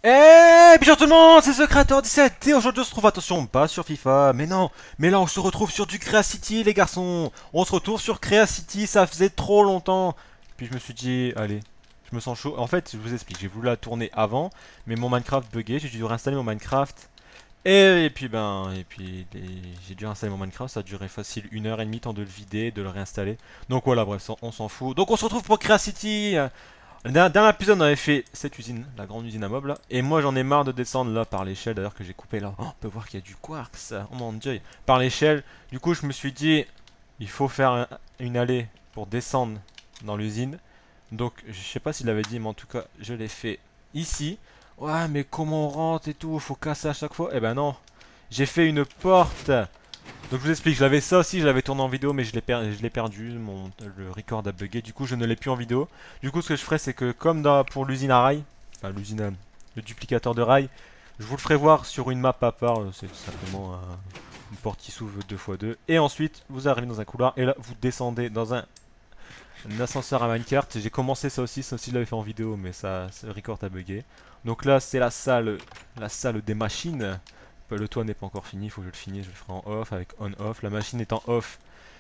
Eh, bonjour tout le monde, c'est The Creator 17 et aujourd'hui on se retrouve, attention, pas sur FIFA, mais non, mais là on se retrouve sur du Crea City les garçons. On se retrouve sur Crea City, ça faisait trop longtemps. Puis je me suis dit, allez, je me sens chaud. En fait, je vous explique, j'ai voulu la tourner avant, mais mon Minecraft buguait, j'ai dû réinstaller mon Minecraft. J'ai dû installer mon Minecraft, ça a duré facile 1 heure et demie, temps de le vider, de le réinstaller. Donc voilà, bref, on s'en fout. Donc on se retrouve pour Crea City. Dernier épisode, on avait fait cette usine, la grande usine à meubles là. Et moi, j'en ai marre de descendre là par l'échelle, d'ailleurs, que j'ai coupé là. Oh, on peut voir qu'il y a du quartz. Oh mon dieu. Par l'échelle. Du coup, je me suis dit, il faut faire une allée pour descendre dans l'usine. Donc, je sais pas s'il l'avait dit, mais en tout cas, je l'ai fait ici. Ouais, mais comment on rentre et tout? Faut casser à chaque fois. Eh ben non. J'ai fait une porte. Donc je vous explique, je l'avais ça aussi, je l'avais tourné en vidéo mais je l'ai perdu, le record a bugué, du coup je ne l'ai plus en vidéo. Du coup ce que je ferai c'est que comme pour l'usine à rail, enfin le duplicateur de rail, je vous le ferai voir sur une map à part, c'est simplement une porte qui s'ouvre 2x2. Et ensuite vous arrivez dans un couloir et là vous descendez dans un ascenseur à Minecraft. J'ai commencé ça aussi je l'avais fait en vidéo mais le record a bugué. Donc là c'est la salle des machines. Le toit n'est pas encore fini, il faut que je le finisse, je le ferai en off avec on-off. La machine est en off.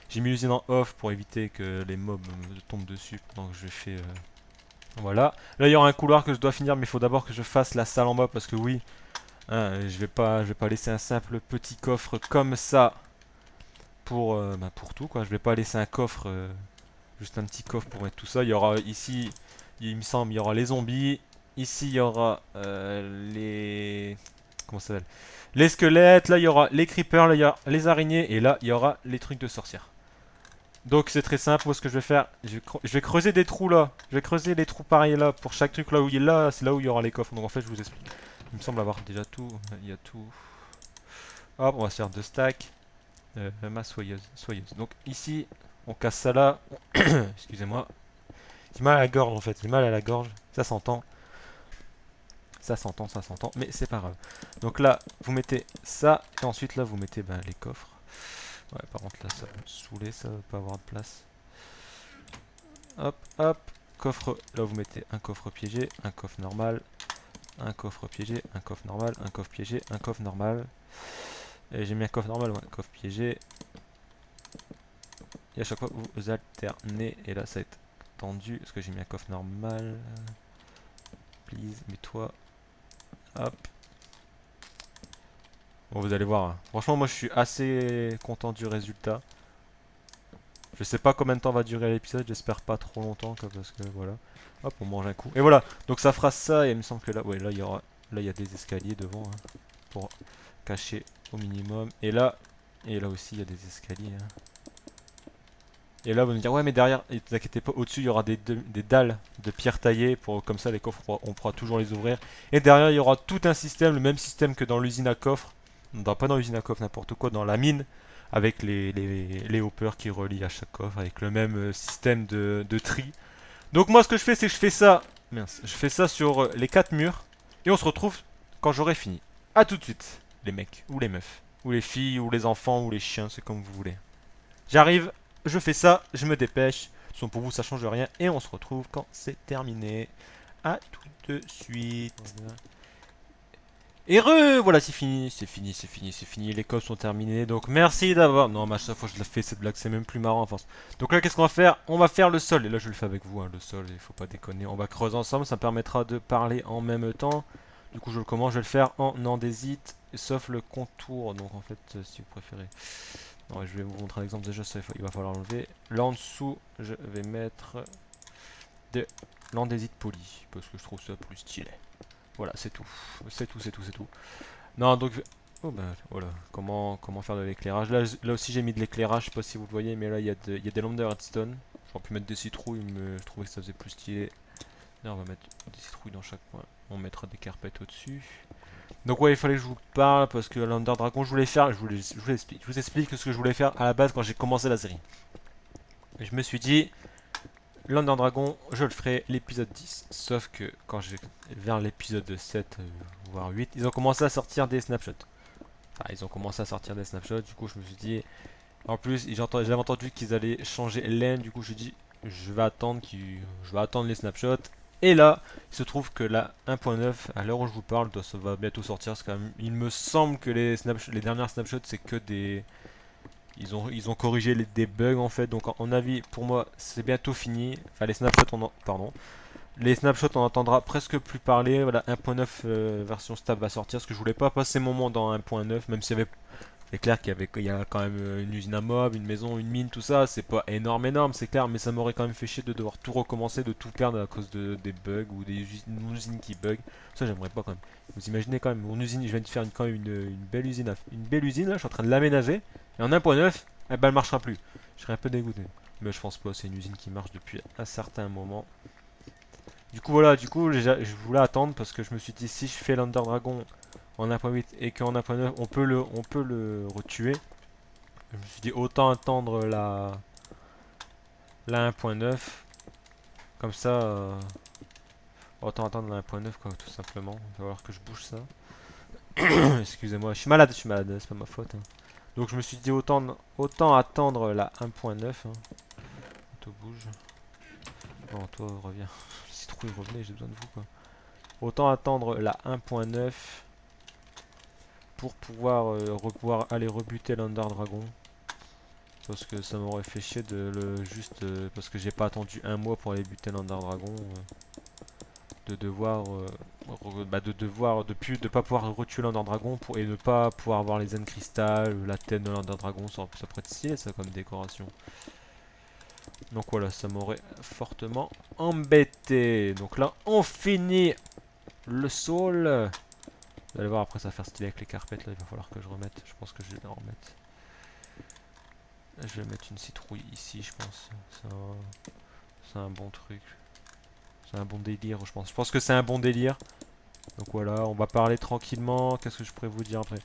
J'ai mis l'usine en off pour éviter que les mobs me tombent dessus pendant que je fais. Voilà. Là il y aura un couloir que je dois finir, mais il faut d'abord que je fasse la salle en bas parce que oui, hein, je vais pas laisser un simple petit coffre comme ça pour tout quoi. Je vais pas laisser un coffre, juste un petit coffre pour mettre tout ça. Il y aura ici, il me semble, il y aura les zombies. Ici il y aura les comment ça s'appelle, les squelettes, là il y aura les creepers, là il y aura les araignées et là il y aura les trucs de sorcières. Donc c'est très simple, moi ce que je vais faire, je vais creuser des trous là, je vais creuser les trous pareils là, pour chaque truc là où il est là, c'est là où il y aura les coffres. Donc en fait je vous explique. Il me semble avoir déjà tout, il y a tout. Hop, on va se faire 2 stacks. Ma soyeuse. Donc ici, on casse ça là. Excusez-moi. J'ai mal à la gorge en fait, j'ai mal à la gorge, ça s'entend. Ça s'entend, mais c'est pas grave. Donc là, vous mettez ça, et ensuite là, vous mettez les coffres. Ouais, par contre là, ça va me saouler, ça va pas avoir de place. Hop, hop, coffre, là vous mettez un coffre piégé, un coffre normal, un coffre piégé, un coffre normal, un coffre piégé, un coffre normal. Et j'ai mis un coffre normal, ouais, un coffre piégé. Et à chaque fois, vous alternez, et là, ça va être tendu, parce que j'ai mis un coffre normal. Please, mets-toi. Hop. Bon, vous allez voir, hein. Franchement, moi je suis assez content du résultat. Je sais pas combien de temps va durer l'épisode, j'espère pas trop longtemps parce que voilà. Hop, on mange un coup. Et voilà, donc ça fera ça et il me semble que là, ouais, là il y aura, là il y a des escaliers devant hein, pour cacher au minimum. Et là aussi il y a des escaliers. Hein. Et là vous me direz, ouais mais derrière, ne vous inquiétez pas, au-dessus il y aura des dalles de pierre taillée pour comme ça les coffres on pourra toujours les ouvrir. Et derrière il y aura tout un système, le même système que dans l'usine à coffres. Pas dans l'usine à coffres, n'importe quoi, dans la mine avec les hoppers qui relient à chaque coffre avec le même système de tri. Donc moi ce que je fais c'est que je fais ça, mince, je fais ça sur les 4 murs et on se retrouve quand j'aurai fini. A tout de suite les mecs ou les meufs ou les filles ou les enfants ou les chiens, c'est comme vous voulez. J'arrive, je fais ça, je me dépêche. De toute façon pour vous ça change rien et on se retrouve quand c'est terminé. A tout de suite. Voilà, c'est fini, c'est fini, les codes sont terminés, donc merci d'avoir... Non, mais à chaque fois je la fais cette blague, c'est même plus marrant à force. Donc là, qu'est-ce qu'on va faire? On va faire le sol, et là je le fais avec vous, hein, le sol, il faut pas déconner. On va creuser ensemble, ça me permettra de parler en même temps. Du coup, je le commence, je vais le faire en andésite, sauf le contour, donc en fait, si vous préférez... Non, je vais vous montrer un exemple déjà, ça il va falloir l'enlever. Là en dessous, je vais mettre de l'andésite poli, parce que je trouve ça plus stylé. Voilà, c'est tout. C'est tout, c'est tout, c'est tout. Non, donc... Oh ben voilà, comment faire de l'éclairage. Là aussi j'ai mis de l'éclairage, je sais pas si vous le voyez, mais là il y a des lampes de redstone. J'aurais pu mettre des citrouilles, mais je trouvais que ça faisait plus stylé. Là on va mettre des citrouilles dans chaque coin. On mettra des carpettes au-dessus. Donc ouais, il fallait que je vous parle parce que l'Under Dragon je voulais faire, je vous explique ce que je voulais faire à la base quand j'ai commencé la série. Je me suis dit, l'Under Dragon, je le ferai l'épisode 10. Sauf que quand j'ai vers l'épisode 7, voire 8, ils ont commencé à sortir des snapshots. Enfin, ils ont commencé à sortir des snapshots, du coup je me suis dit... En plus, j'avais entendu qu'ils allaient changer l'aine, du coup je dis je vais attendre les snapshots. Et là, il se trouve que la 1.9, à l'heure où je vous parle, ça va bientôt sortir. Quand même, il me semble que les dernières snapshots, c'est que des... ils ont corrigé des bugs en fait. Donc en avis, pour moi, c'est bientôt fini. Enfin, les snapshots, pardon. Les snapshots, on entendra presque plus parler. Voilà, 1.9 version stable va sortir. Parce que je voulais pas passer mon moment dans 1.9, même s'il y avait... C'est clair qu'il y a quand même une usine à mob, une maison, une mine, tout ça. C'est pas énorme, c'est clair, mais ça m'aurait quand même fait chier de devoir tout recommencer, de tout perdre à cause des bugs ou une usine qui bug. Ça, j'aimerais pas quand même. Vous imaginez quand même, mon usine, je viens de faire quand même une belle usine, une belle usine là, je suis en train de l'aménager. Et en 1.9, eh ben, elle marchera plus. Je serais un peu dégoûté. Mais je pense pas, c'est une usine qui marche depuis un certain moment. Du coup, voilà, je voulais attendre parce que je me suis dit, si je fais l'Under Dragon en 1.8 et qu'en 1.9 on peut le retuer. Je me suis dit autant attendre la 1.9. Comme ça, autant attendre la 1.9 quoi, tout simplement. Il va falloir que je bouge ça. Excusez-moi, je suis malade, c'est pas ma faute, hein. Donc je me suis dit autant attendre la 1.9, hein. Toi bouge. Non, toi reviens. Citrouille, revenez, j'ai besoin de vous quoi. Autant attendre la 1.9 pour pouvoir aller rebuter l'Under Dragon. Parce que ça m'aurait fait chier de le juste parce que j'ai pas attendu un mois pour aller buter l'Under Dragon, de devoir de pas pouvoir retuer l'Under Dragon et ne pas pouvoir avoir les Zen Crystal, la tête de l'Under Dragon, ça pourrait être stylé ça comme décoration. Donc voilà, ça m'aurait fortement embêté. Donc là on finit le soul. Vous allez voir après ça va faire stylé avec les carpettes là, il va falloir que je remette, je pense que je vais les remettre. Je vais mettre une citrouille ici, je pense. C'est un bon truc. C'est un bon délire, je pense. Je pense que c'est un bon délire. Donc voilà, on va parler tranquillement. Qu'est-ce que je pourrais vous dire après?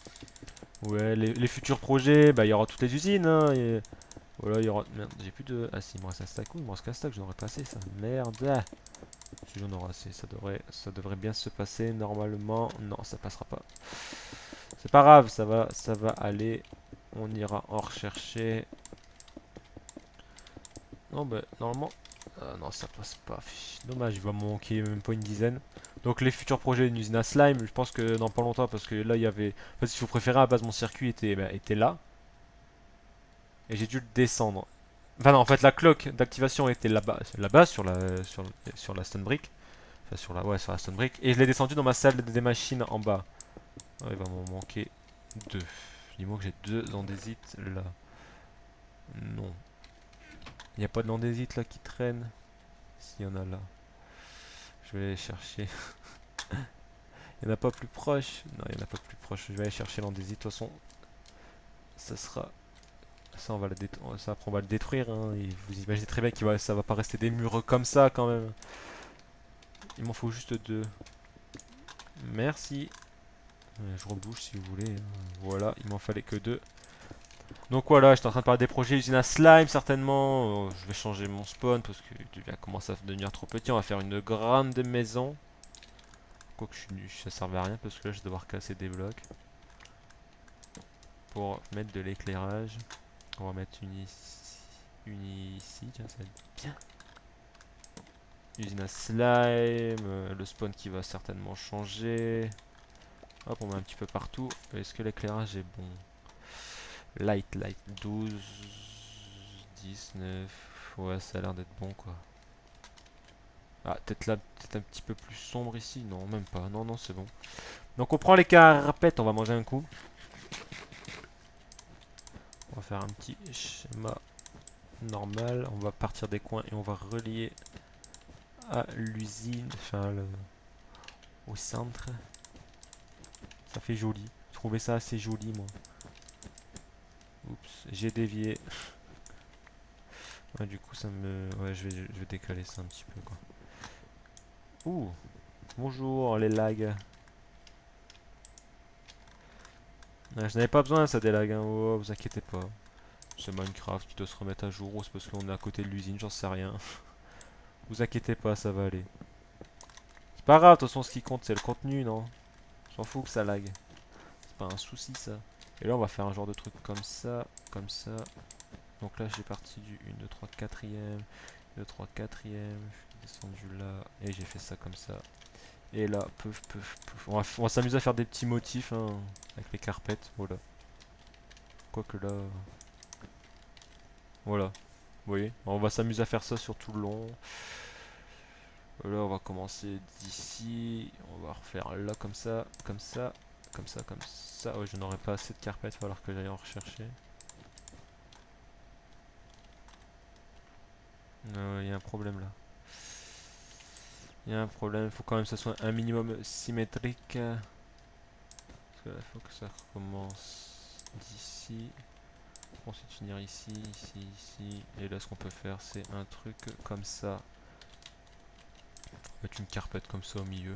Ouais, les futurs projets, bah il y aura toutes les usines, hein, et voilà, il y aura... Merde, j'ai plus de... Ah si, il me reste un stack. Oui, il me reste qu'un stack, j'en aurais pas assez ça. Merde. Si j'en aurai assez, ça devrait bien se passer normalement. Non, ça passera pas. C'est pas grave, ça va aller. On ira en rechercher. Non, bah, normalement... non, ça passe pas. Dommage, il va me manquer même pas une dizaine. Donc les futurs projets d'une usine à slime, je pense que dans pas longtemps, parce que là, il y avait... En fait, si vous préférez, à la base, mon circuit était là. Et j'ai dû le descendre. Enfin non, en fait, la cloque d'activation était là-bas, sur la stone brick. Enfin, sur la stone brick. Et je l'ai descendu dans ma salle des machines en bas. Oh, il va m'en manquer deux. Dis-moi que j'ai deux andésites là. Non. Il n'y a pas de l'andésite là qui traîne. S'il y en a là. Je vais aller chercher. Il n'y en a pas plus proche. Non, il n'y en a pas plus proche. Je vais aller chercher l'andésite. De toute façon, ça sera... Ça, on va ça, après, on va le détruire, hein. Et vous imaginez très bien ça va pas rester des murs comme ça quand même. Il m'en faut juste deux. Merci. Je rebouge si vous voulez, hein. Voilà, il m'en fallait que deux. Donc voilà, j'étais en train de parler des projets usine à slime certainement. Je vais changer mon spawn parce qu'il commence à devenir trop petit. On va faire une grande maison. Quoique ça servait à rien parce que là je vais devoir casser des blocs. Pour mettre de l'éclairage. On va mettre une ici. Une ici, tiens, ça va être bien. Usine à slime. Le spawn qui va certainement changer. Hop, on met un petit peu partout. Est-ce que l'éclairage est bon? Light, 12, 19. Ouais, ça a l'air d'être bon quoi. Ah, peut-être là, peut-être un petit peu plus sombre ici. Non, même pas. Non, non, c'est bon. Donc on prend les carapettes, on va manger un coup. On va faire un petit schéma normal. On va partir des coins et on va relier à l'usine, enfin au centre. Ça fait joli. Je trouvais ça assez joli moi. Oups, j'ai dévié. Ouais, du coup ça me... Ouais, je vais décaler ça un petit peu quoi. Ouh, bonjour les lags. Ouais, je n'avais pas besoin ça des lags, hein. Oh, vous inquiétez pas. C'est Minecraft qui doit se remettre à jour, ou c'est parce qu'on est à côté de l'usine, j'en sais rien. Vous inquiétez pas, ça va aller. C'est pas grave, de toute façon ce qui compte c'est le contenu, non? On s'en fout que ça lag. C'est pas un souci ça. Et là on va faire un genre de truc comme ça, comme ça. Donc là j'ai parti du 1, 2, 3, 4ème, 2, 3, 4ème, descendu là, et j'ai fait ça comme ça. Et là, peuf, peuf, peuf. On va s'amuser à faire des petits motifs hein, avec les carpettes, voilà. Quoique là... Voilà, vous voyez, on va s'amuser à faire ça sur tout le long. Là, on va commencer d'ici, on va refaire là comme ça, comme ça, comme ça, comme ça. Ouais, je n'aurai pas assez de carpettes, il va falloir que j'aille en rechercher. Il y a un problème là. Il y a un problème, il faut quand même que ça soit un minimum symétrique. Parce que là, il faut que ça recommence d'ici. Ensuite finir ici, ici, ici. Et là, ce qu'on peut faire, c'est un truc comme ça. Mettre une carpette comme ça au milieu.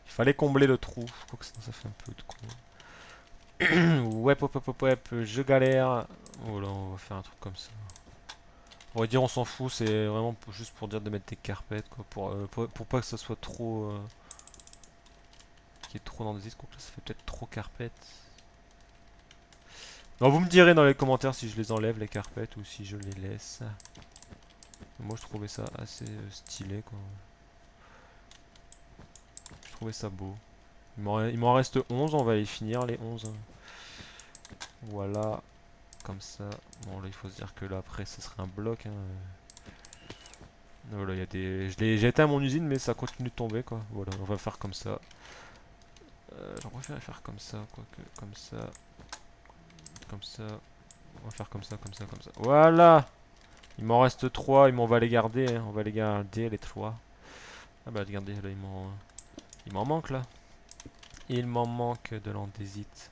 Il fallait combler le trou. Je crois que sinon ça fait un peu de con. Ouais, hop, hop, hop, hop, je galère. Voilà, on va faire un truc comme ça. On va dire on s'en fout, c'est vraiment juste pour dire de mettre des carpettes, quoi. Pour pas que ça soit trop... qu'il y ait trop dans des disques. Donc là, ça fait peut-être trop carpettes. Non, vous me direz dans les commentaires si je les enlève, les carpettes, ou si je les laisse. Moi, je trouvais ça assez stylé, quoi. Je trouvais ça beau. Il m'en reste 11, on va les finir les 11. Voilà, comme ça. Bon là il faut se dire que là après ce serait un bloc. Hein. Voilà, il y a des... J'ai éteint mon usine mais ça continue de tomber quoi. Voilà, on va faire comme ça. J'en préfère faire comme ça, quoique comme ça. Comme ça. On va faire comme ça, comme ça, comme ça. Voilà. Il m'en reste 3, on va les garder. Hein. On va les garder les 3. Ah bah regardez, là il m'en manque là. Il m'en manque de l'andésite.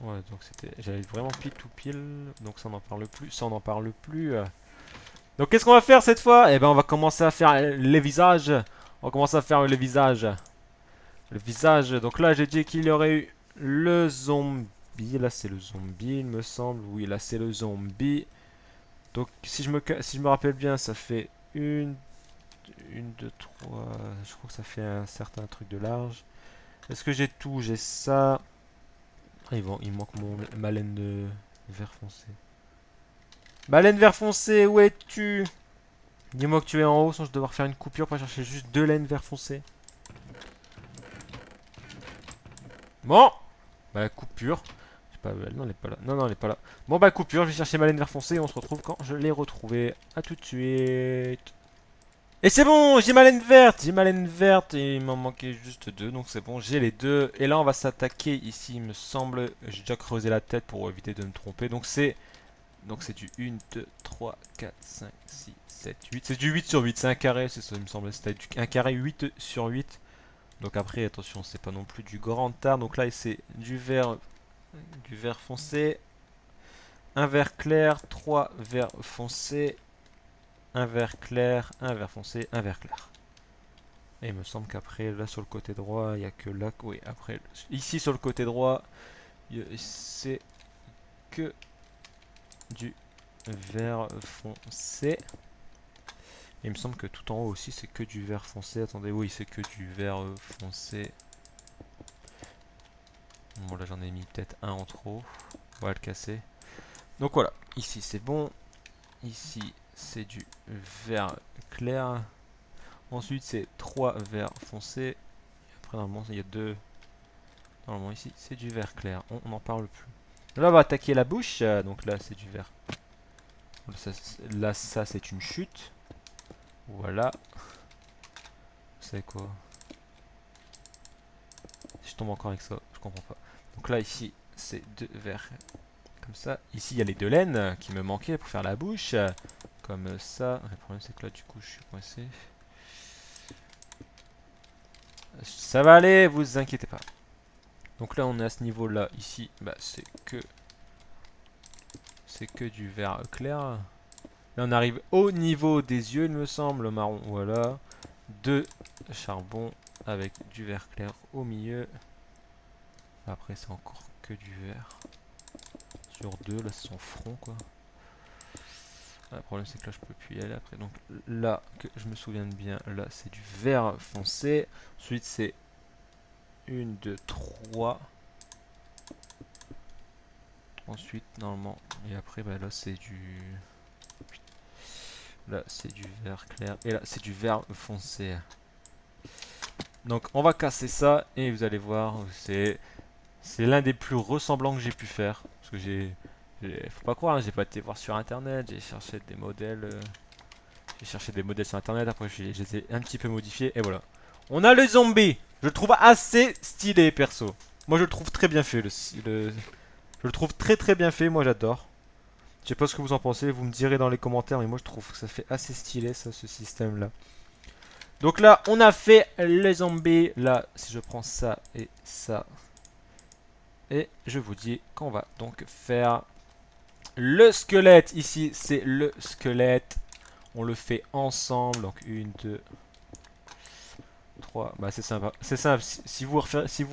Ouais, donc c'était... J'avais vraiment pile tout pile. Donc ça on n'en parle plus. Ça on n'en parle plus. Donc qu'est-ce qu'on va faire cette fois? Eh ben on va commencer à faire les visages. On va commencer à faire les visages. Le visage. Donc là j'ai dit qu'il y aurait eu le zombie. Là c'est le zombie il me semble. Oui là c'est le zombie. Donc si je me rappelle bien ça fait une, 2, 3. Je crois que ça fait un certain truc de large. Est-ce que j'ai tout? J'ai ça. Ah, il manque ma laine de vert foncé. Ma laine vert foncé, où es-tu? Dis-moi que tu es en haut, sans je devoir faire une coupure pour chercher juste 2 laines vert foncé. Bon. Bah coupure. Non, elle est pas là. Non, non, elle est pas là. Bon bah coupure, je vais chercher ma laine vert foncé et on se retrouve quand je l'ai retrouvée. A tout de suite. Et c'est bon, j'ai ma laine verte. J'ai ma laine verte et il m'en manquait juste 2, donc c'est bon, j'ai les 2. Et là on va s'attaquer ici, il me semble. J'ai déjà creusé la tête pour éviter de me tromper. Donc c'est du 1, 2, 3, 4, 5, 6, 7, 8. C'est du 8 sur 8, c'est un carré, c'est ça il me semble. C'était un carré 8 sur 8. Donc après, attention, c'est pas non plus du grand art. Donc là, c'est du vert foncé, un vert clair, 3 verts foncés, un vert clair, un vert foncé, un vert clair. Et il me semble qu'après, là sur le côté droit, il n'y a que là. Oui, après, ici sur le côté droit, c'est que du vert foncé. Et il me semble que tout en haut aussi, c'est que du vert foncé. Attendez, oui, c'est que du vert foncé. Bon, là j'en ai mis peut-être un en trop. On va le casser. Donc voilà, ici c'est bon. Ici c'est du vert clair. Ensuite c'est 3 verts foncés. Après normalement il y a 2. Normalement ici c'est du vert clair. On n'en parle plus. Là on va attaquer la bouche. Donc là c'est du vert. Là ça c'est une chute. Voilà. C'est quoi? Si je tombe encore avec ça, je comprends pas. Donc là ici c'est 2 verts comme ça. Ici il y a les 2 laines qui me manquaient pour faire la bouche. Comme ça. Le problème c'est que là du coup je suis coincé. Ça va aller, vous inquiétez pas. Donc là on est à ce niveau là. Ici bah, c'est que du vert clair. Là on arrive au niveau des yeux il me semble. Marron, voilà. 2 charbon avec du vert clair au milieu. Après c'est encore que du vert. Sur 2, là c'est son front quoi. Le problème c'est que là je peux plus y aller après. Donc là, que je me souvienne bien, là c'est du vert foncé. Ensuite c'est 1, 2, 3. Ensuite normalement, et après bah là c'est du... Là, c'est du vert clair. Et là, c'est du vert foncé. Donc, on va casser ça. Et vous allez voir, c'est l'un des plus ressemblants que j'ai pu faire. Parce que faut pas croire, hein, j'ai pas été voir sur internet. J'ai cherché des modèles. J'ai cherché des modèles sur internet. Après, je les ai un petit peu modifiés. Et voilà. On a le zombie. Je le trouve assez stylé, perso. Moi, je le trouve très bien fait. Je le trouve très très bien fait. Moi, j'adore. Je sais pas ce que vous en pensez. Vous me direz dans les commentaires. Mais moi, je trouve que ça fait assez stylé, ça, ce système-là. Donc là, on a fait les zombies. Là, si je prends ça et ça. Et je vous dis qu'on va donc faire le squelette. Ici, c'est le squelette. On le fait ensemble. Donc, une, deux, trois. Bah, c'est sympa. C'est simple. Si vous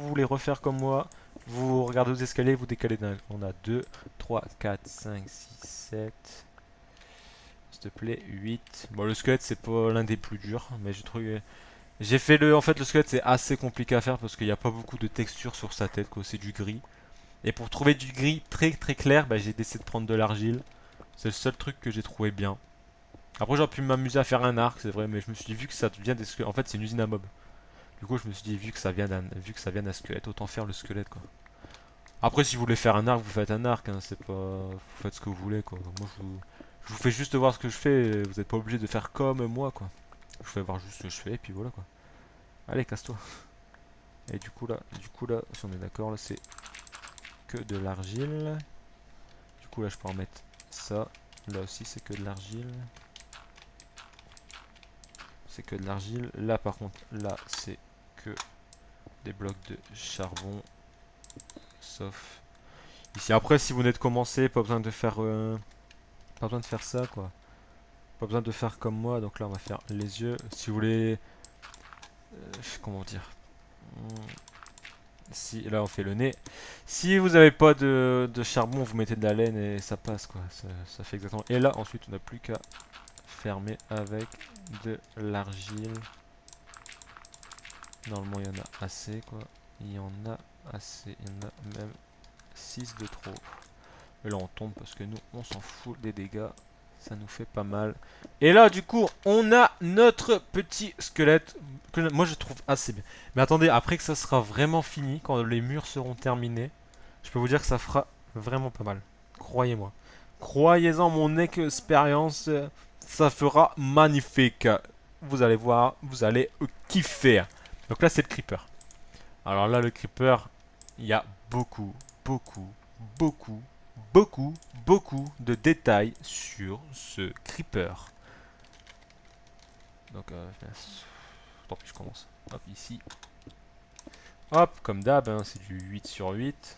voulez refaire comme moi, vous regardez aux escaliers, vous décalez d'un. On a 2, 3, 4, 5, 6, 7. S'il te plaît, 8. Bon, le squelette, c'est pas l'un des plus durs. Mais j'ai trouvé. J'ai fait le. En fait, le squelette, c'est assez compliqué à faire parce qu'il n'y a pas beaucoup de texture sur sa tête, quoi. C'est du gris. Et pour trouver du gris très très clair, bah, j'ai décidé de prendre de l'argile. C'est le seul truc que j'ai trouvé bien. Après, j'aurais pu m'amuser à faire un arc, c'est vrai, mais je me suis dit, vu que ça vient des squelettes. En fait, c'est une usine à mobs. Du coup, je me suis dit, vu que ça vient d'un squelette, autant faire le squelette, quoi. Après, si vous voulez faire un arc, vous faites un arc, hein, c'est pas. Vous faites ce que vous voulez, quoi. Moi, je vous fais juste voir ce que je fais, vous n'êtes pas obligé de faire comme moi, quoi. Je vous fais voir juste ce que je fais, et puis voilà, quoi. Allez, casse-toi. Et du coup là, si on est d'accord, là, c'est que de l'argile. Du coup, là, je peux en mettre ça. Là aussi, c'est que de l'argile. C'est que de l'argile. Là, par contre, là, c'est que des blocs de charbon. Sauf ici. Après, si vous n'êtes commencé, pas besoin de faire, pas besoin de faire ça, quoi. Pas besoin de faire comme moi. Donc là, on va faire les yeux. Si vous voulez, comment dire. Si là, on fait le nez. Si vous n'avez pas de charbon, vous mettez de la laine et ça passe, quoi. Ça fait exactement. Et là, ensuite, on n'a plus qu'à fermer avec de l'argile. Normalement, il y en a assez, quoi. Il y en a assez. Il y en a même 6 de trop. Et là, on tombe parce que nous, on s'en fout des dégâts. Ça nous fait pas mal. Et là, du coup, on a notre petit squelette. Que moi, je trouve assez bien. Mais attendez, après que ça sera vraiment fini, quand les murs seront terminés, je peux vous dire que ça fera vraiment pas mal. Croyez-moi. Croyez-en mon expérience. Ça fera magnifique. Vous allez voir, vous allez kiffer. Donc là, c'est le creeper. Alors là, le creeper, il y a beaucoup, beaucoup, beaucoup, beaucoup, beaucoup de détails sur ce creeper. Donc, tant pis, je commence. Hop, ici. Hop, comme d'hab, hein, c'est du 8 sur 8.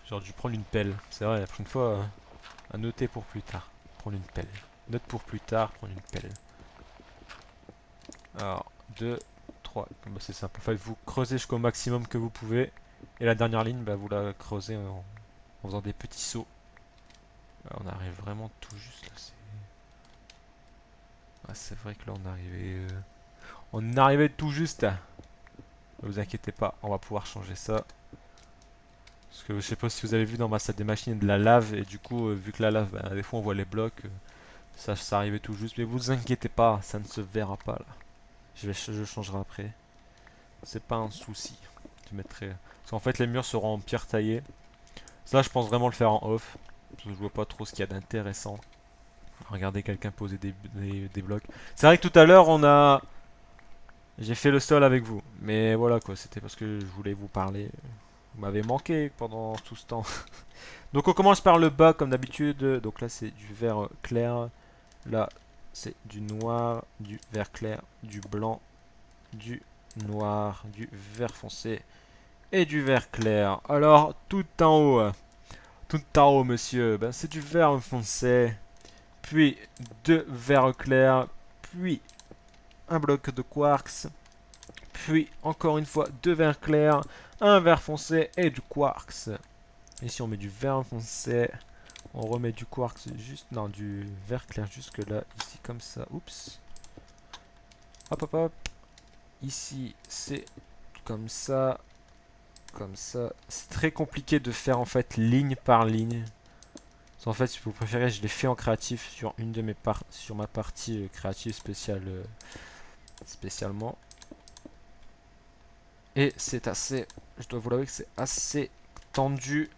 J'aurais dû prendre une pelle. C'est vrai, la prochaine fois, à noter pour plus tard. Prendre une pelle. Note pour plus tard, prendre une pelle. Alors, 2, 3. Bah, c'est simple. En fait, vous creusez jusqu'au maximum que vous pouvez. Et la dernière ligne, bah, vous la creusez en faisant des petits sauts. Là, on arrive vraiment tout juste là. C'est vrai que là on arrivait tout juste. Ne vous inquiétez pas, on va pouvoir changer ça. Parce que je sais pas si vous avez vu dans ma salle des machines de la lave. Et du coup, vu que la lave, bah, des fois on voit les blocs. Ça arrivait tout juste. Mais vous inquiétez pas, ça ne se verra pas là. Je changerai après. C'est pas un souci. Je mettrai. Parce qu'en fait, les murs seront en pierre taillée. Ça, je pense vraiment le faire en off. Parce que je vois pas trop ce qu'il y a d'intéressant. Regardez quelqu'un poser des blocs. C'est vrai que tout à l'heure, j'ai fait le sol avec vous. Mais voilà quoi, c'était parce que je voulais vous parler. Vous m'avez manqué pendant tout ce temps. Donc on commence par le bas comme d'habitude. Donc là, c'est du vert clair. Là, c'est du noir, du vert clair, du blanc, du noir, du vert foncé et du vert clair. Alors, tout en haut, monsieur, ben, c'est du vert foncé, puis deux verts clairs, puis un bloc de quartz, puis encore une fois deux verts clairs, un vert foncé et du quartz. Ici, on met du vert foncé, on remet du quartz juste, non, du vert clair jusque là, ici comme ça, oups. Hop, hop, hop. Ici, c'est comme ça. Comme ça. C'est très compliqué de faire en fait ligne par ligne. En fait, si vous préférez, je l'ai fait en créatif sur une de mes sur ma partie créative spéciale spécialement. Et c'est assez, je dois vous l'avouer que c'est assez tendu.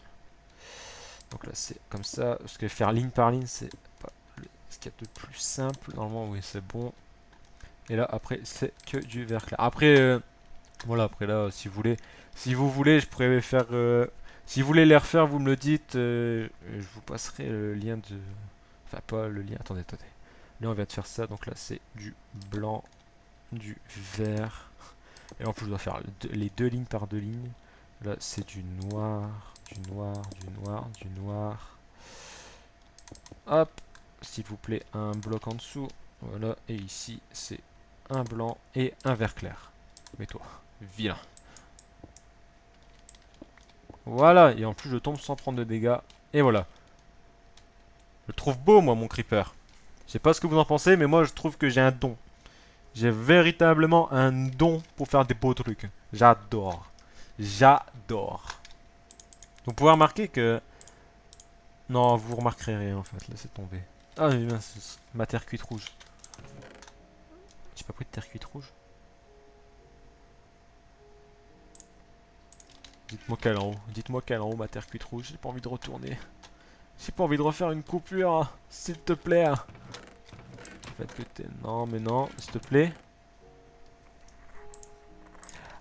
Donc là c'est comme ça, parce que faire ligne par ligne c'est pas ce qu'il y a de plus simple. Normalement oui c'est bon. Et là après c'est que du vert clair. Après voilà, après là si vous voulez je pourrais faire si vous voulez les refaire vous me le dites, je vous passerai le lien de, enfin pas le lien, attendez. Là on vient de faire ça, donc là c'est du blanc, du vert. Et en plus je dois faire les deux lignes par deux lignes. Là c'est du noir, du noir, du noir, du noir. Hop, s'il vous plaît, un bloc en dessous. Voilà, et ici c'est un blanc et un vert clair. Mets-toi, vilain. Voilà, et en plus je tombe sans prendre de dégâts. Et voilà. Je le trouve beau moi mon creeper. Je sais pas ce que vous en pensez, mais moi je trouve que j'ai un don. J'ai véritablement un don pour faire des beaux trucs. J'adore. J'adore. Vous pouvez remarquer que... Non, vous remarquerez rien en fait, laissez tomber. Ah mais mince, ma terre cuite rouge. J'ai pas pris de terre cuite rouge. Dites-moi qu'elle est en haut. Dites-moi qu'elle est en haut, ma terre cuite rouge. J'ai pas envie de retourner. J'ai pas envie de refaire une coupure, hein. S'il te plaît. En fait que t'es... Non, mais non, s'il te plaît.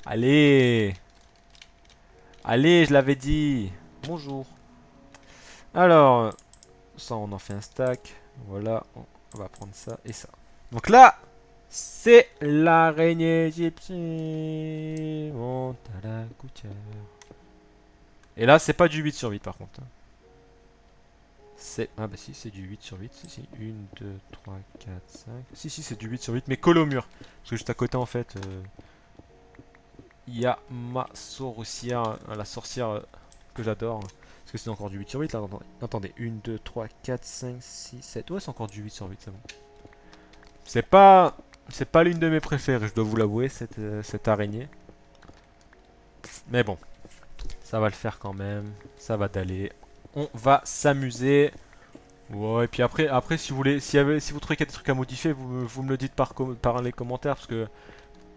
Allez. Allez, je l'avais dit. Bonjour. Alors, ça, on en fait un stack. Voilà, on va prendre ça et ça. Donc là, c'est l'araignée égyptienne. Monte à la gouttière. Et là, c'est pas du 8 sur 8 par contre. C'est... Ah bah si, c'est du 8 sur 8. Si, 1, 2, 3, 4, 5. Si, c'est du 8 sur 8, mais collé au mur. Parce que juste à côté, en fait, il y a ma sorcière, la sorcière que j'adore. Parce que c'est encore du 8 sur 8 là. Attendez, 1, 2, 3, 4, 5, 6, 7. Ouais, c'est encore du 8 sur 8, c'est bon. C'est pas... C'est pas l'une de mes préférées, je dois vous l'avouer, cette araignée. Mais bon, ça va le faire quand même. Ça va d'aller. On va s'amuser. Ouais, et puis après si vous voulez, si vous trouvez qu'il y a des trucs à modifier, vous me le dites par les commentaires. Parce que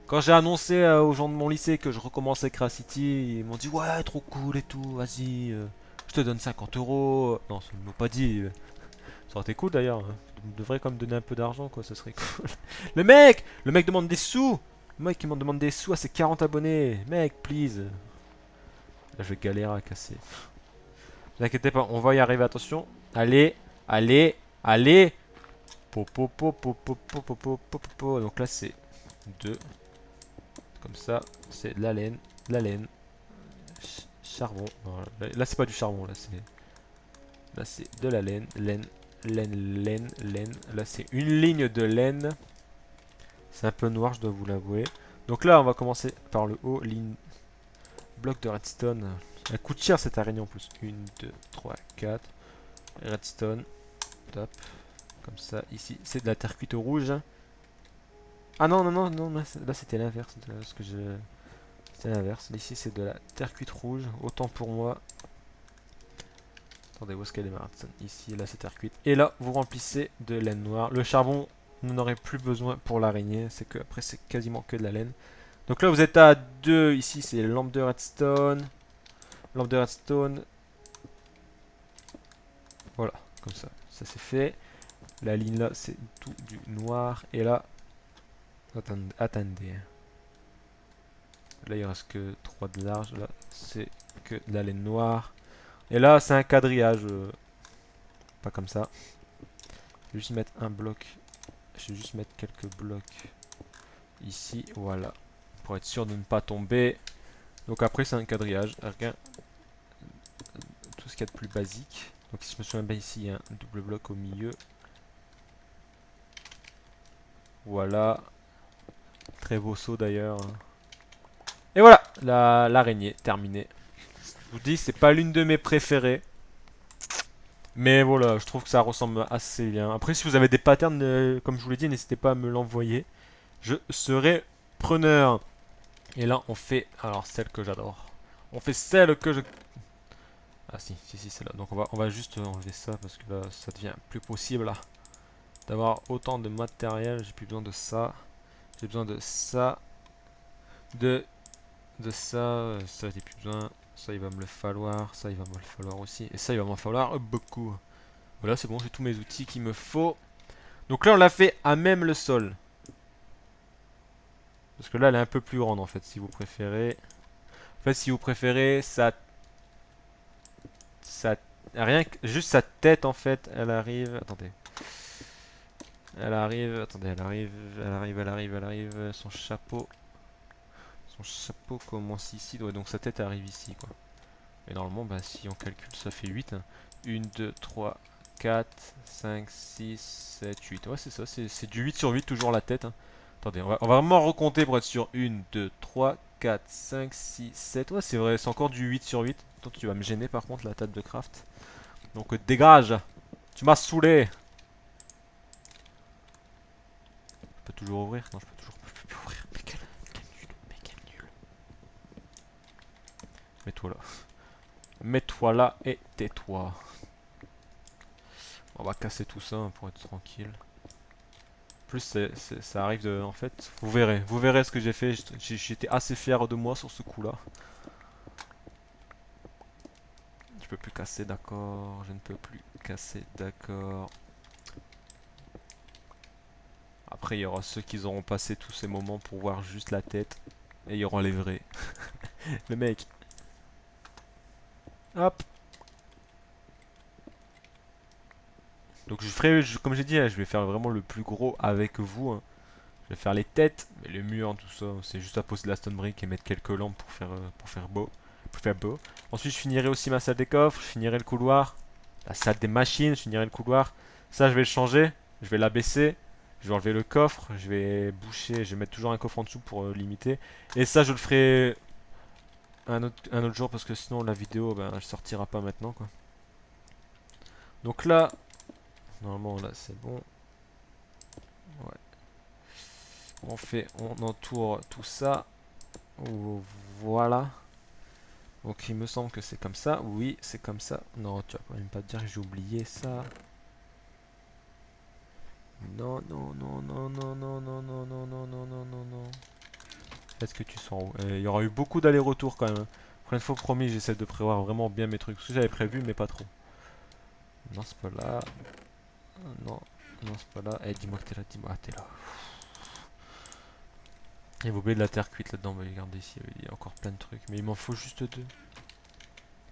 quand j'ai annoncé aux gens de mon lycée que je recommençais City, ils m'ont dit ouais, trop cool et tout, vas-y, je te donne 50 euros. Non, ça ne m'ont pas dit. Ça aurait été cool d'ailleurs. Vous devriez quand même donner un peu d'argent, quoi, ça serait cool. Le mec demande des sous. Le mec qui m'en demande des sous à ses 40 abonnés. Mec, please. Là, je vais galérer à casser. Ne vous inquiétez pas, on va y arriver, attention. Allez, allez. Po. Donc là, c'est 2. Comme ça, c'est de la laine. De la laine. Charbon. Non, là, c'est pas du charbon, là, c'est... Là, c'est de la laine. Laine. Là, c'est une ligne de laine. C'est un peu noir, je dois vous l'avouer. Donc là, on va commencer par le haut. Ligne. Bloc de redstone. Elle coûte cher cette araignée en plus. 1, 2, 3, 4. Redstone. Top. Comme ça. Ici, c'est de la terre cuite au rouge. Ah non. Là, c'était l'inverse. C'était l'inverse. Ici, c'est de la terre cuite rouge. Autant pour moi. Attendez, où est-ce qu'elle est ma redstone? Ici, là, c'est terre cuite. Et là, vous remplissez de laine noire. Le charbon, vous n'en aurez plus besoin pour l'araignée. C'est que après, c'est quasiment que de la laine. Donc là, vous êtes à 2. Ici, c'est lampe de redstone. Lampe de redstone. Voilà, comme ça. Ça, c'est fait. La ligne là, c'est tout du noir. Et là, attendez. Là, il reste que 3 de large. Là, c'est que de la laine noire. Et là, c'est un quadrillage. Pas comme ça. Je vais juste mettre un bloc. Je vais juste mettre quelques blocs ici. Voilà. Pour être sûr de ne pas tomber. Donc après, c'est un quadrillage. Rien. Tout ce qu'il y a de plus basique. Donc si je me souviens bien, ici, il y a un double bloc au milieu. Voilà. Très beau saut d'ailleurs. Et voilà, l'araignée, terminée. Je vous dis, c'est pas l'une de mes préférées. Mais voilà, je trouve que ça ressemble assez bien. Après, si vous avez des patterns, comme je vous l'ai dit, n'hésitez pas à me l'envoyer. Je serai preneur. Et là, on fait, alors celle que j'adore. On fait celle que je... Ah si, c'est là. Donc on va juste enlever ça parce que là ça devient plus possible là. D'avoir autant de matériel, j'ai plus besoin de ça. J'ai besoin de ça. De, de ça, ça j'ai plus besoin. Ça il va me le falloir, ça il va me le falloir aussi. Et ça il va m'en falloir beaucoup. Voilà c'est bon, j'ai tous mes outils qu'il me faut. Donc là on l'a fait à même le sol. Parce que là elle est un peu plus grande en fait si vous préférez. En fait si vous préférez ça rien que juste sa tête en fait elle arrive. Attendez. Elle arrive, attendez, elle arrive, son chapeau. Son chapeau commence ici, ouais, donc sa tête arrive ici, quoi. Et normalement, bah, si on calcule, ça fait 8. 1, 2, 3, 4, 5, 6, 7, 8. Ouais, c'est ça, c'est du 8 sur 8, toujours la tête. Hein. Attendez, on va vraiment recompter pour être sûr. 1, 2, 3, 4, 5, 6, 7. Ouais, c'est vrai, c'est encore du 8 sur 8. Toi, tu vas me gêner par contre, la table de craft. Donc, dégage. Tu m'as saoulé. Je peux toujours ouvrir? Non, je peux plus ouvrir. Mais quel nul, mais quel nul. Mets-toi là. Mets-toi là et tais-toi. On va casser tout ça hein, pour être tranquille. En plus, ça arrive de... En fait, vous verrez ce que j'ai fait. J'étais assez fier de moi sur ce coup-là. Je peux plus casser, d'accord. Je ne peux plus casser, d'accord. Après, il y aura ceux qui auront passé tous ces moments pour voir juste la tête. Et il y aura les vrais. Le mec. Hop. Donc je ferai, comme j'ai dit, hein, je vais faire vraiment le plus gros avec vous. Hein. Je vais faire les têtes, mais les murs, tout ça, c'est juste à poser de la stone brick et mettre quelques lampes pour faire beau. Pour faire beau. Ensuite, je finirai aussi ma salle des coffres, je finirai le couloir. La salle des machines, je finirai le couloir. Ça, je vais le changer, je vais l'abaisser. Je vais enlever le coffre, je vais boucher, je vais mettre toujours un coffre en dessous pour limiter. Et ça, je le ferai un autre jour parce que sinon la vidéo, ben, elle sortira pas maintenant, quoi. Donc là, normalement, là, c'est bon. Ouais. On entoure tout ça. Voilà. Donc il me semble que c'est comme ça. Oui, c'est comme ça. Non, tu vas quand même pas te dire que j'ai oublié ça. Non, non, non, non, non, non, non, non, non, non, non, non, non, non. Est-ce que tu sens où? Il y aura eu beaucoup d'allers-retours quand même. Prochaine fois, promis, j'essaie de prévoir vraiment bien mes trucs. Ce que j'avais prévu, mais pas trop. Non, c'est pas là. Non, non, c'est pas là. Eh, dis-moi que t'es là, dis-moi. Ah, t'es là. Il vous oublier de la terre cuite là-dedans. Bah, regardez ici, il y a encore plein de trucs. Mais il m'en faut juste deux.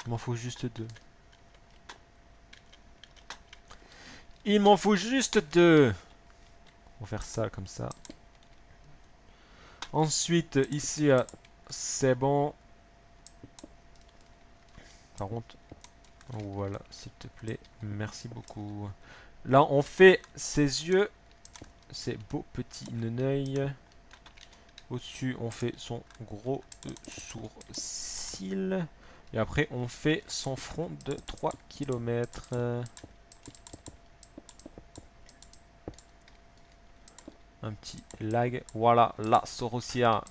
Il m'en faut juste deux. Il m'en faut juste deux. On va faire ça comme ça. Ensuite, ici, c'est bon. Par contre, voilà, s'il te plaît. Merci beaucoup. Là, on fait ses yeux. Ses beaux petits neneuils. Au-dessus, on fait son gros sourcil. Et après, on fait son front de 3 km. Un petit lag. Voilà, la sorcière.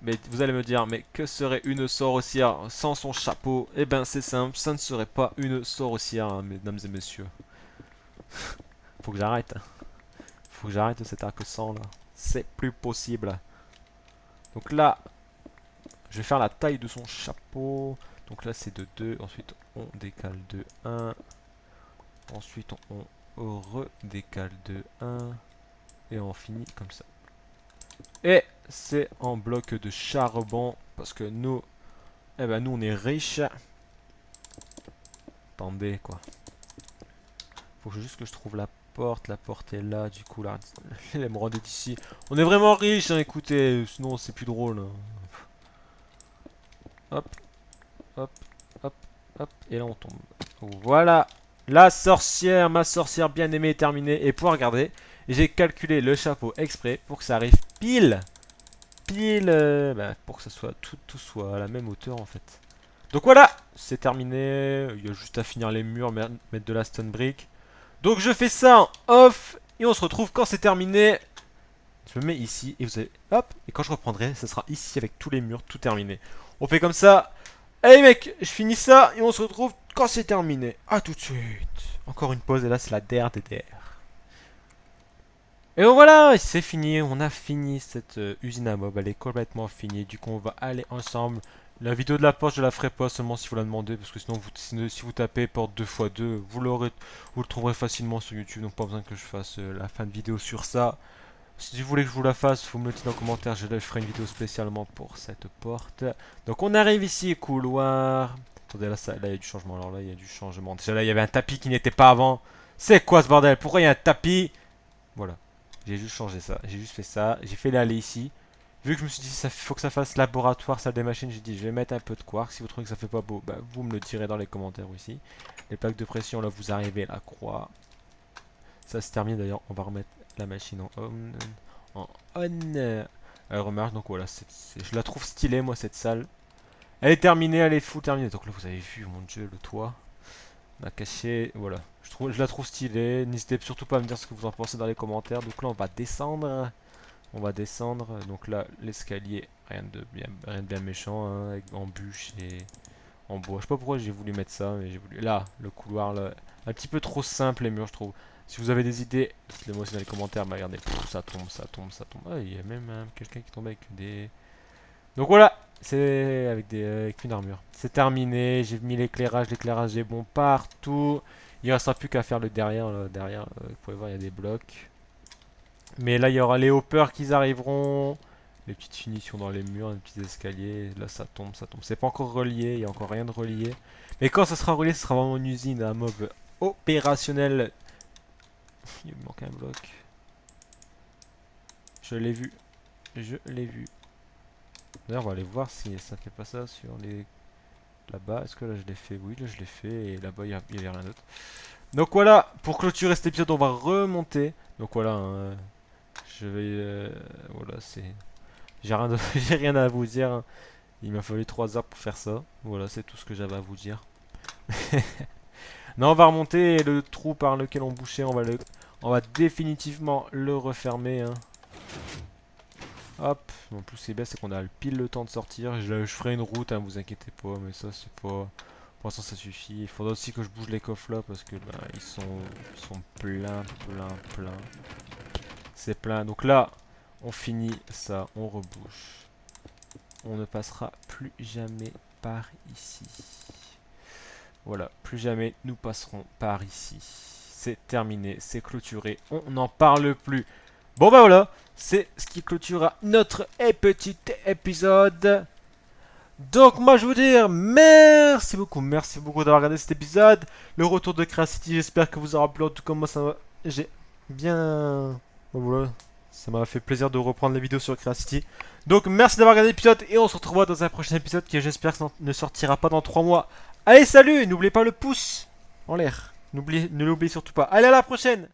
Mais vous allez me dire, mais que serait une sorcière sans son chapeau? Eh ben, c'est simple, ça ne serait pas une sorcière, hein, mesdames et messieurs. Faut que j'arrête. Faut que j'arrête cet accent là. C'est plus possible. Donc là, je vais faire la taille de son chapeau. Donc là, c'est de 2. Ensuite, on décale de 1. Ensuite, on redécale de 1. Et on finit comme ça. Et c'est en bloc de charbon. Parce que nous, eh ben nous on est riches. Attendez quoi. Faut juste que je trouve la porte. La porte est là. Du coup là, l'émeraude est ici. On est vraiment riches, hein, écoutez. Sinon c'est plus drôle. Hein. Hop, hop, hop, hop. Et là on tombe. Voilà. La sorcière, ma sorcière bien aimée est terminée. Et pour regarder, j'ai calculé le chapeau exprès pour que ça arrive pile pour que ça soit tout soit à la même hauteur en fait. Donc voilà, c'est terminé. Il y a juste à finir les murs, mettre de la stone brick. Donc je fais ça en off et on se retrouve quand c'est terminé. Je me mets ici et vous allez hop, et quand je reprendrai, ça sera ici avec tous les murs tout terminé. On fait comme ça. Allez mec, je finis ça et on se retrouve quand c'est terminé. A tout de suite. Encore une pause et là c'est la der des der. Et donc voilà, c'est fini, on a fini cette usine à mob, elle est complètement finie, du coup on va aller ensemble. La vidéo de la porte je la ferai pas seulement si vous la demandez, parce que sinon si vous tapez porte 2x2, vous le trouverez facilement sur YouTube, donc pas besoin que je fasse la fin de vidéo sur ça. Si vous voulez que je vous la fasse, vous me le dites en commentaire, je ferai une vidéo spécialement pour cette porte. Donc on arrive ici, couloir. Attendez, là il y a du changement, alors là il y a du changement. Déjà là il y avait un tapis qui n'était pas avant. C'est quoi ce bordel? Pourquoi il y a un tapis? Voilà. J'ai juste changé ça, j'ai juste fait ça, j'ai fait l'aller ici. Vu que je me suis dit ça faut que ça fasse laboratoire, salle des machines, j'ai dit je vais mettre un peu de quark. Si vous trouvez que ça fait pas beau, bah, vous me le direz dans les commentaires aussi. Les plaques de pression, là vous arrivez à la croix. Ça se termine d'ailleurs, on va remettre la machine en on. Elle remarche, donc voilà, je la trouve stylée moi cette salle. Elle est terminée, elle est full terminée. Donc là vous avez vu, mon dieu, le toit. On a caché, voilà. Je la trouve stylée. N'hésitez surtout pas à me dire ce que vous en pensez dans les commentaires. Donc là, on va descendre. On va descendre. Donc là, l'escalier, rien de bien méchant, hein, en bûche et en bois. Je sais pas pourquoi j'ai voulu mettre ça, mais j'ai voulu. Là, le couloir, là, un petit peu trop simple les murs, je trouve. Si vous avez des idées, dites-les-moi aussi dans les commentaires. Mais regardez, ça tombe, ça tombe, ça tombe. Ah, il y a même quelqu'un qui tombe avec des. Donc voilà, c'est avec une armure. C'est terminé, j'ai mis l'éclairage est bon partout. Il ne restera plus qu'à faire le derrière. Là, derrière, vous pouvez voir, il y a des blocs. Mais là, il y aura les hoppers qui arriveront. Les petites finitions dans les murs, les petits escaliers. Là, ça tombe, ça tombe. C'est pas encore relié, il n'y a encore rien de relié. Mais quand ça sera relié, ce sera vraiment une usine à mob opérationnelle. Il me manque un bloc. Je l'ai vu. Je l'ai vu. D'ailleurs, on va aller voir si ça fait pas ça sur les... Là-bas, est-ce que là je l'ai fait? Oui, là je l'ai fait, et là-bas il n'y a rien d'autre. Donc voilà, pour clôturer cet épisode, on va remonter. Donc voilà, hein, je vais... voilà, c'est... J'ai rien, j'ai rien à vous dire, hein. Il m'a fallu 3 heures pour faire ça. Voilà, c'est tout ce que j'avais à vous dire. Non, on va remonter, et le trou par lequel on bouchait, on va définitivement le refermer, hein. Hop, en plus c'est bien, c'est qu'on a pile le temps de sortir. Je ferai une route, hein, vous inquiétez pas, mais ça c'est pas... Pour l'instant ça suffit. Il faudra aussi que je bouge les coffres là parce que bah, ils sont pleins. C'est plein. Donc là, on finit ça, on rebouche. On ne passera plus jamais par ici. Voilà, plus jamais nous passerons par ici. C'est terminé, c'est clôturé, on n'en parle plus. Bon bah voilà, c'est ce qui clôturera notre petit épisode. Donc moi je veux dire merci beaucoup d'avoir regardé cet épisode. Le retour de Crazy, j'espère que vous aura plu. En tout cas moi ça j'ai bien... Bon, voilà, ça m'a fait plaisir de reprendre les vidéos sur Crazy. Donc merci d'avoir regardé l'épisode et on se retrouvera dans un prochain épisode qui j'espère ne sortira pas dans 3 mois. Allez salut, n'oubliez pas le pouce en l'air. Ne l'oubliez surtout pas. Allez à la prochaine.